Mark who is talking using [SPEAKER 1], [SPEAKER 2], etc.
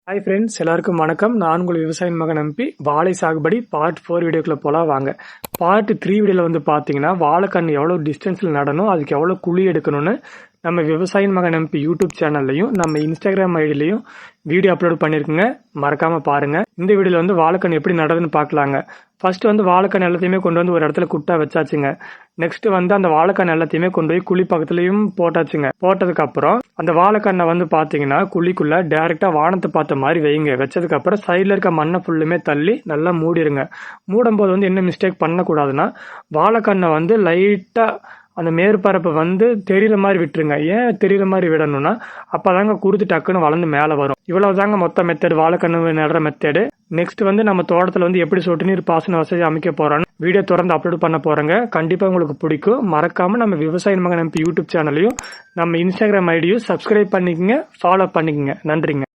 [SPEAKER 1] Hi friends, எல்லாருக்கும் வணக்கம். நான் உங்கள் விவசாய மகன் எம்பி. வாழை சாகுபடி பார்ட் 4 வீடியோக்குள்ள போலாம் வாங்க. பார்ட் 3 வீடியோவில் வந்து பார்த்தீங்கன்னா வாழைக்கன்று எவ்வளோ டிஸ்டன்ஸில் நடணும், அதுக்கு எவ்வளோ குழி எடுக்கணும்னு நம்ம விவசாய மகன் எம்பி யூடியூப் சேனல்லையும் நம்ம இன்ஸ்டாகிராம் ஐடியிலையும் வீடியோ அப்லோட் பண்ணியிருக்குங்க. மறக்காம பாருங்க. இந்த வீடியோவில் வந்து வாழைக்கன்று எப்படி நடதுன்னு பார்க்கலாங்க. ஃபர்ஸ்ட் வந்து வாழைக்கன்று எல்லாத்தையுமே கொண்டு வந்து ஒரு இடத்துல குட்டா வச்சாச்சுங்க. நெக்ஸ்ட் வந்து அந்த வாழைக்கன்று எல்லாத்தையுமே கொண்டு போய் குழி பக்கத்துலயும் போட்டாச்சுங்க. போட்டதுக்கு அப்புறம் அந்த வாழைக்கண்ணை வந்து பாத்தீங்கன்னா குழிக்குள்ள டைரக்டா வானத்தை பார்த்த மாதிரி வைங்க. வச்சதுக்கு அப்புறம் சைட்ல இருக்க மண்ணை ஃபுல்லுமே தள்ளி நல்லா மூடிடுங்க. மூடும் போது வந்து என்ன மிஸ்டேக் பண்ணக்கூடாதுன்னா வாழைக்கண்ணை வந்து லைட்டா அந்த மேற்பரப்பை வந்து தெரியற மாதிரி விட்டுருங்க. ஏன் தெரியற மாதிரி விடணும்னா அப்பதாங்க குருத்து டக்குன்னு வளர்ந்து மேலே வரும். இவ்வளவுதாங்க மொத்த மெத்தட், வாழைக்கண்ணு நடுற மெத்தடு. நெக்ஸ்ட் வந்து நம்ம தோட்டத்தில் வந்து எப்படி சொட்டு நீர் பாசன வசதி அமைக்க போறோம்னு வீடியோ தொடர்ந்து அப்லோட் பண்ண போறேங்க. கண்டிப்பா உங்களுக்கு பிடிக்கும். மறக்காம நம்ம விவசாய மகன் எம்பி யூடியூப் சேனலையும் நம்ம இன்ஸ்டாகிராம் ஐடியும் சப்ஸ்கிரைப் பண்ணிக்கங்க, ஃபாலோ பண்ணிக்கங்க. நன்றிங்க.